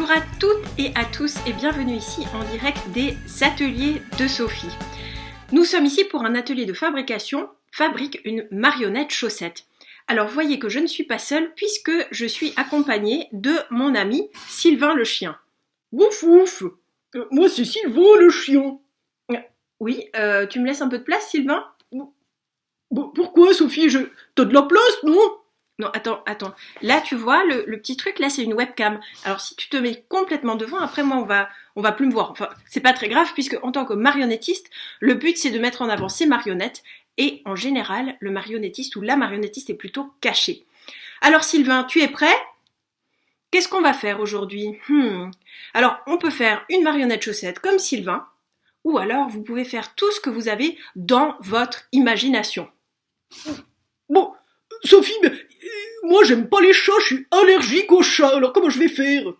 Bonjour à toutes et à tous et bienvenue ici en direct des ateliers de Sophie. Nous sommes ici pour un atelier de fabrication, fabrique une marionnette chaussette. Alors voyez que je ne suis pas seule puisque je suis accompagnée de mon ami Sylvain le chien. Wouf wouf, moi c'est Sylvain le chien. Oui, tu me laisses un peu de place Sylvain ? Bon, pourquoi Sophie, t'as de la place, non? Non, attends. Là, tu vois, le petit truc, là, c'est une webcam. Alors, si tu te mets complètement devant, après, moi, on va plus me voir. Enfin, c'est pas très grave, puisque en tant que marionnettiste, le but, c'est de mettre en avant ses marionnettes. Et en général, le marionnettiste ou la marionnettiste est plutôt caché. Alors, Sylvain, tu es prêt ? Qu'est-ce qu'on va faire aujourd'hui ? Alors, on peut faire une marionnette chaussette comme Sylvain, ou alors, vous pouvez faire tout ce que vous avez dans votre imagination. Bon, Sophie, mais moi j'aime pas les chats, je suis allergique aux chats, alors comment je vais faire?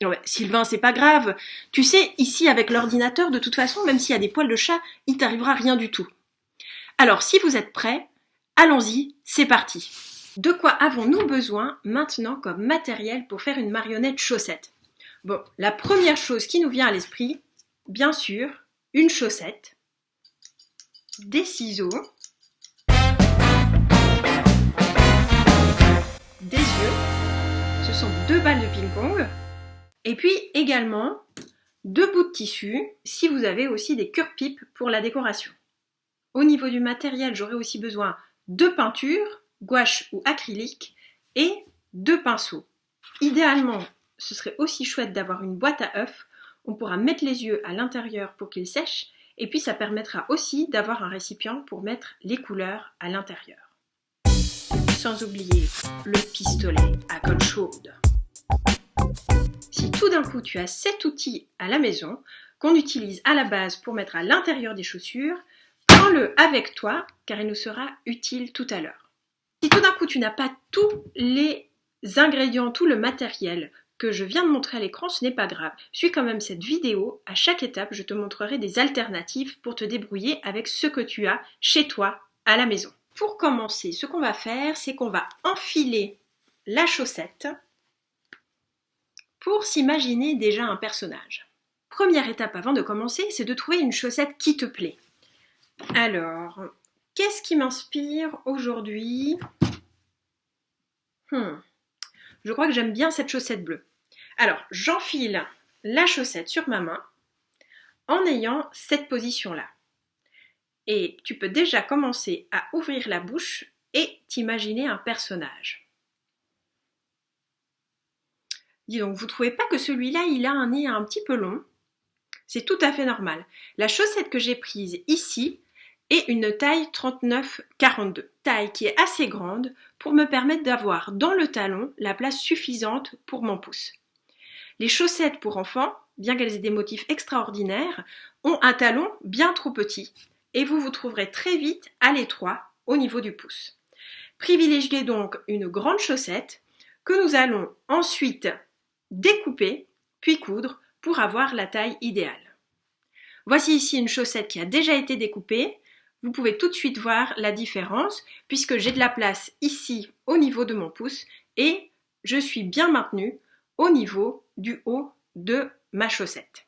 Ouais, Sylvain, c'est pas grave. Tu sais, ici avec l'ordinateur, de toute façon, même s'il y a des poils de chat, il t'arrivera rien du tout. Alors, si vous êtes prêts, allons-y, c'est parti. De quoi avons-nous besoin maintenant comme matériel pour faire une marionnette chaussette ? Bon, la première chose qui nous vient à l'esprit, bien sûr, une chaussette, des ciseaux, des yeux, ce sont 2 balles de ping-pong, et puis également 2 bouts de tissu, si vous avez aussi des cure-pipes pour la décoration. Au niveau du matériel, j'aurai aussi besoin de peinture, gouache ou acrylique, et 2 pinceaux. Idéalement, ce serait aussi chouette d'avoir une boîte à œufs, on pourra mettre les yeux à l'intérieur pour qu'ils sèchent, et puis ça permettra aussi d'avoir un récipient pour mettre les couleurs à l'intérieur. Sans oublier le pistolet à colle chaude. Si tout d'un coup tu as cet outil à la maison, qu'on utilise à la base pour mettre à l'intérieur des chaussures, prends-le avec toi car il nous sera utile tout à l'heure. Si tout d'un coup tu n'as pas tous les ingrédients, tout le matériel que je viens de montrer à l'écran, ce n'est pas grave. Suis quand même cette vidéo, à chaque étape je te montrerai des alternatives pour te débrouiller avec ce que tu as chez toi à la maison. Pour commencer, ce qu'on va faire, c'est qu'on va enfiler la chaussette pour s'imaginer déjà un personnage. Première étape avant de commencer, c'est de trouver une chaussette qui te plaît. Alors, qu'est-ce qui m'inspire aujourd'hui ? Je crois que j'aime bien cette chaussette bleue. Alors, j'enfile la chaussette sur ma main en ayant cette position-là. Et tu peux déjà commencer à ouvrir la bouche et t'imaginer un personnage. Dis donc, vous trouvez pas que celui-là, il a un nez un petit peu long ? C'est tout à fait normal. La chaussette que j'ai prise ici est une taille 39-42. Taille qui est assez grande pour me permettre d'avoir dans le talon la place suffisante pour mon pouce. Les chaussettes pour enfants, bien qu'elles aient des motifs extraordinaires, ont un talon bien trop petit et vous vous trouverez très vite à l'étroit au niveau du pouce. Privilégiez donc une grande chaussette que nous allons ensuite découper puis coudre pour avoir la taille idéale. Voici ici une chaussette qui a déjà été découpée. Vous pouvez tout de suite voir la différence puisque j'ai de la place ici au niveau de mon pouce et je suis bien maintenue au niveau du haut de ma chaussette.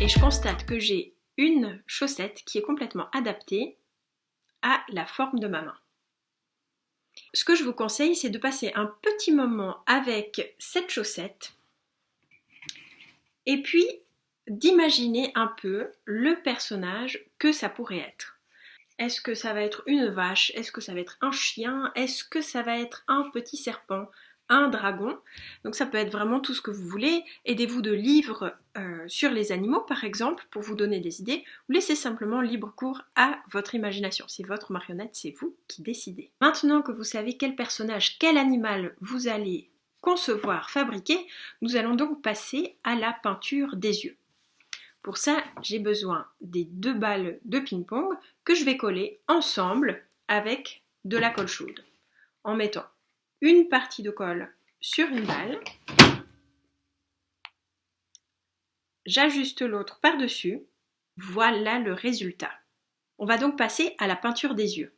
Et je constate que j'ai une chaussette qui est complètement adaptée à la forme de ma main. Ce que je vous conseille, c'est de passer un petit moment avec cette chaussette et puis d'imaginer un peu le personnage que ça pourrait être. Est-ce que ça va être une vache ? Est-ce que ça va être un chien ? Est-ce que ça va être un petit serpent ? un dragon. Donc ça peut être vraiment tout ce que vous voulez. Aidez-vous de livres sur les animaux par exemple pour vous donner des idées, ou laissez simplement libre cours à votre imagination. C'est votre marionnette, c'est vous qui décidez. Maintenant que vous savez quel personnage, quel animal vous allez concevoir, fabriquer, nous allons donc passer à la peinture des yeux. Pour ça, j'ai besoin des 2 balles de ping-pong que je vais coller ensemble avec de la colle chaude en mettant une partie de colle sur une balle. J'ajuste l'autre par-dessus. Voilà le résultat. On va donc passer à la peinture des yeux.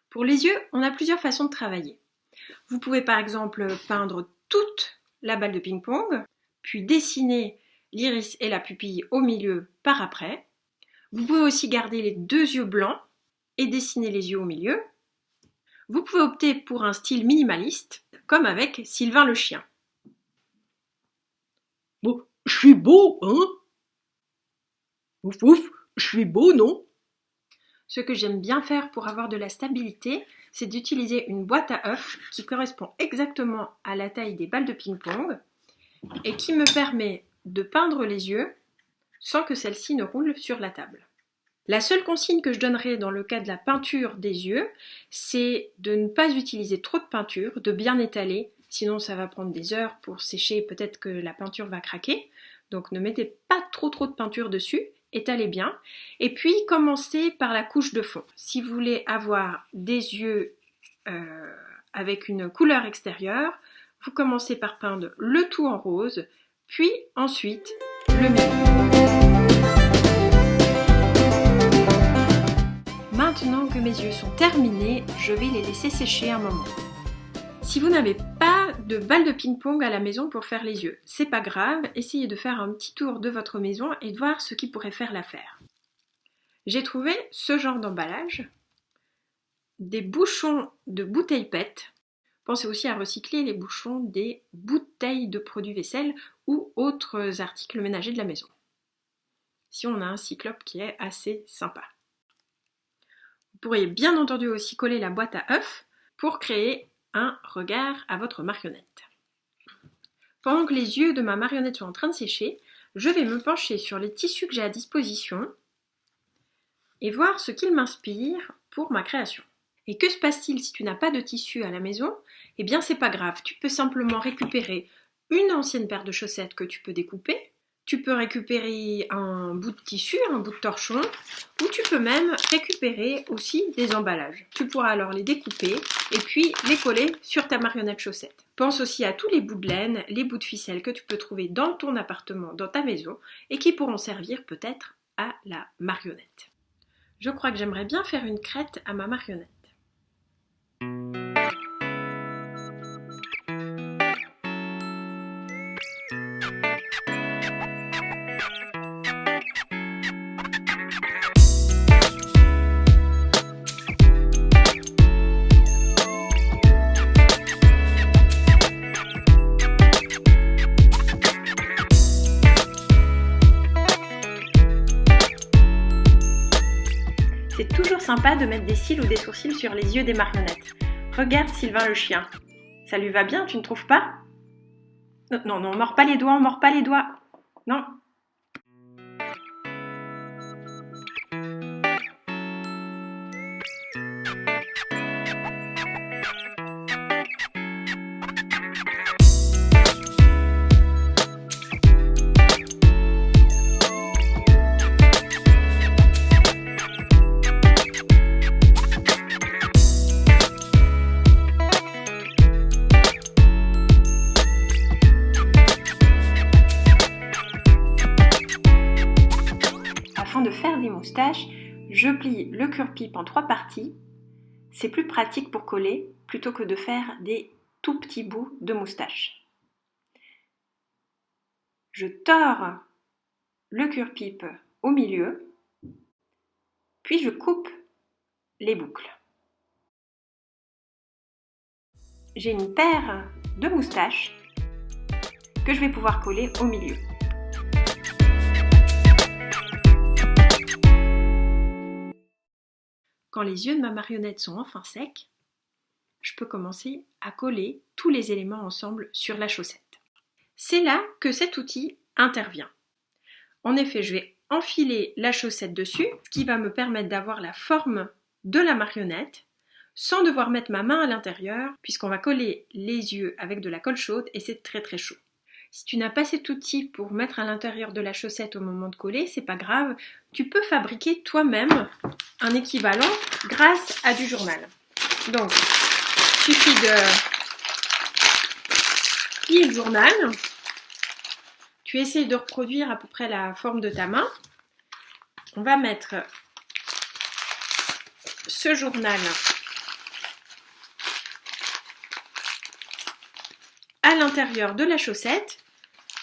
Pour les yeux, on a plusieurs façons de travailler. Vous pouvez par exemple peindre toute la balle de ping-pong, puis dessiner l'iris et la pupille au milieu par après. Vous pouvez aussi garder les 2 yeux blancs et dessiner les yeux au milieu. Vous pouvez opter pour un style minimaliste, comme avec Sylvain le chien. Bon, je suis beau, hein? Ouf, ouf, je suis beau, non? Ce que j'aime bien faire pour avoir de la stabilité, c'est d'utiliser une boîte à œufs qui correspond exactement à la taille des balles de ping-pong et qui me permet de peindre les yeux sans que celle-ci ne roule sur la table. La seule consigne que je donnerai dans le cas de la peinture des yeux, c'est de ne pas utiliser trop de peinture, de bien étaler, sinon ça va prendre des heures pour sécher, peut-être que la peinture va craquer. Donc ne mettez pas trop de peinture dessus, étalez bien. Et puis commencez par la couche de fond. Si vous voulez avoir des yeux avec une couleur extérieure, vous commencez par peindre le tout en rose, puis ensuite le milieu. Maintenant que mes yeux sont terminés, je vais les laisser sécher un moment. Si vous n'avez pas de balle de ping-pong à la maison pour faire les yeux, c'est pas grave, essayez de faire un petit tour de votre maison et de voir ce qui pourrait faire l'affaire. J'ai trouvé ce genre d'emballage, des bouchons de bouteilles PET. Pensez aussi à recycler les bouchons des bouteilles de produits vaisselle ou autres articles ménagers de la maison. Si on a un cyclope qui est assez sympa. Vous pourriez bien entendu aussi coller la boîte à œufs pour créer un regard à votre marionnette. Pendant que les yeux de ma marionnette sont en train de sécher, je vais me pencher sur les tissus que j'ai à disposition et voir ce qu'ils m'inspirent pour ma création. Et que se passe-t-il si tu n'as pas de tissu à la maison? Eh bien c'est pas grave, tu peux simplement récupérer une ancienne paire de chaussettes que tu peux découper, tu peux récupérer un bout de tissu, un bout de torchon, ou tu peux même récupérer aussi des emballages. Tu pourras alors les découper et puis les coller sur ta marionnette chaussette. Pense aussi à tous les bouts de laine, les bouts de ficelle que tu peux trouver dans ton appartement, dans ta maison, et qui pourront servir peut-être à la marionnette. Je crois que j'aimerais bien faire une crête à ma marionnette. C'est toujours sympa de mettre des cils ou des sourcils sur les yeux des marionnettes. Regarde Sylvain le chien. Ça lui va bien, tu ne trouves pas? Non, on mord pas les doigts, on mord pas les doigts. Non. Afin de faire des moustaches, je plie le cure-pipe en 3 parties. C'est plus pratique pour coller plutôt que de faire des tout petits bouts de moustache. Je tords le cure-pipe au milieu, puis je coupe les boucles. J'ai une paire de moustaches que je vais pouvoir coller au milieu. Quand les yeux de ma marionnette sont enfin secs, je peux commencer à coller tous les éléments ensemble sur la chaussette. C'est là que cet outil intervient. En effet, je vais enfiler la chaussette dessus, ce qui va me permettre d'avoir la forme de la marionnette sans devoir mettre ma main à l'intérieur, puisqu'on va coller les yeux avec de la colle chaude et c'est très très chaud. Si tu n'as pas cet outil pour mettre à l'intérieur de la chaussette au moment de coller, c'est pas grave, tu peux fabriquer toi-même un équivalent grâce à du journal. Donc, il suffit de plier le journal. Tu essayes de reproduire à peu près la forme de ta main. On va mettre ce journal à l'intérieur de la chaussette.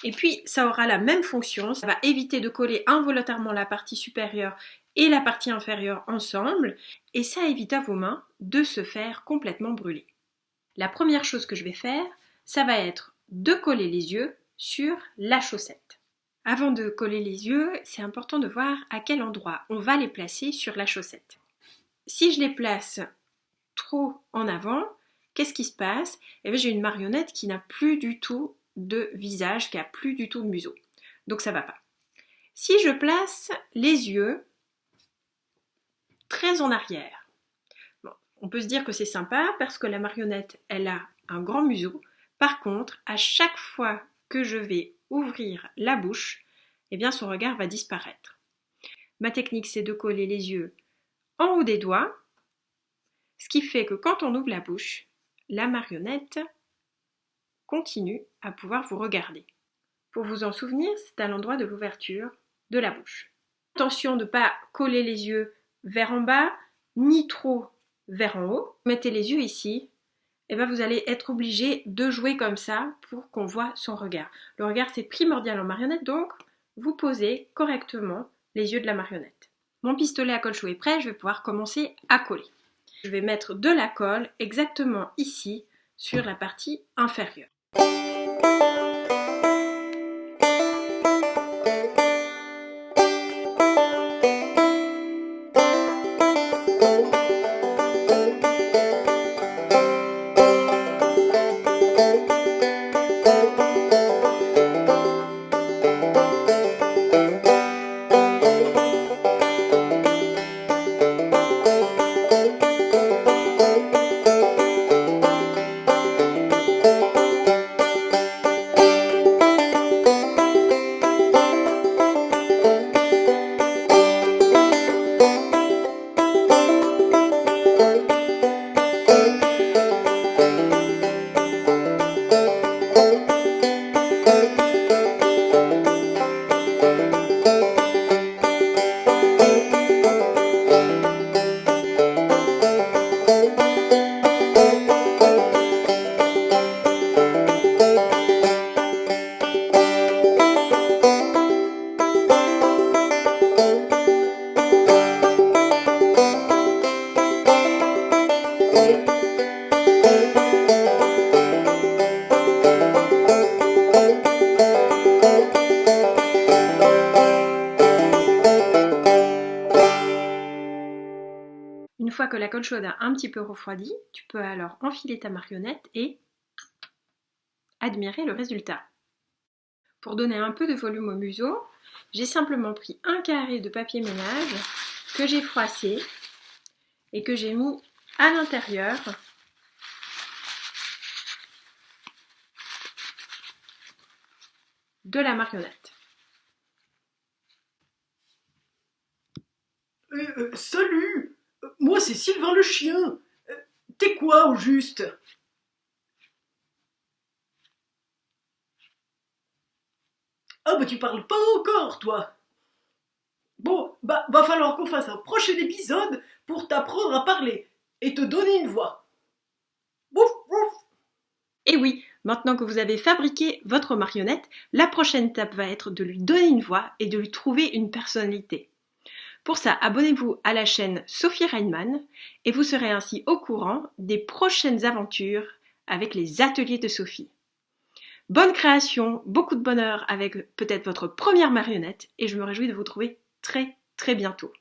Et puis, ça aura la même fonction. Ça va éviter de coller involontairement la partie supérieure et la partie inférieure ensemble. Et ça évite à vos mains de se faire complètement brûler. La première chose que je vais faire, ça va être de coller les yeux sur la chaussette. Avant de coller les yeux, c'est important de voir à quel endroit on va les placer sur la chaussette. Si je les place trop en avant, qu'est-ce qui se passe? Eh bien, j'ai une marionnette qui n'a plus du tout de visage, qui n'a plus du tout de museau. Donc ça ne va pas. Si je place les yeux très en arrière, bon, on peut se dire que c'est sympa parce que la marionnette, elle a un grand museau. Par contre, à chaque fois que je vais ouvrir la bouche, eh bien son regard va disparaître. Ma technique, c'est de coller les yeux en haut des doigts, ce qui fait que quand on ouvre la bouche, la marionnette continue à pouvoir vous regarder. Pour vous en souvenir, c'est à l'endroit de l'ouverture de la bouche. Attention de ne pas coller les yeux vers en bas, ni trop vers en haut. Mettez les yeux ici. Et bien vous allez être obligé de jouer comme ça pour qu'on voit son regard. Le regard, c'est primordial en marionnette, donc vous posez correctement les yeux de la marionnette. Mon pistolet à colle chaude est prêt, je vais pouvoir commencer à coller. Je vais mettre de la colle exactement ici, sur la partie inférieure. Une fois que la colle chaude a un petit peu refroidi, tu peux alors enfiler ta marionnette et admirer le résultat. Pour donner un peu de volume au museau, j'ai simplement pris un carré de papier ménage que j'ai froissé et que j'ai mis à l'intérieur de la marionnette. Salut! Moi, c'est Sylvain le chien. T'es quoi, au juste? Ah, bah tu parles pas encore, toi. Bon, bah va falloir qu'on fasse un prochain épisode pour t'apprendre à parler et te donner une voix. Bouf, bouf. Et oui, maintenant que vous avez fabriqué votre marionnette, la prochaine étape va être de lui donner une voix et de lui trouver une personnalité. Pour ça, abonnez-vous à la chaîne Sophie Reinemann et vous serez ainsi au courant des prochaines aventures avec les ateliers de Sophie. Bonne création, beaucoup de bonheur avec peut-être votre première marionnette et je me réjouis de vous retrouver très très bientôt.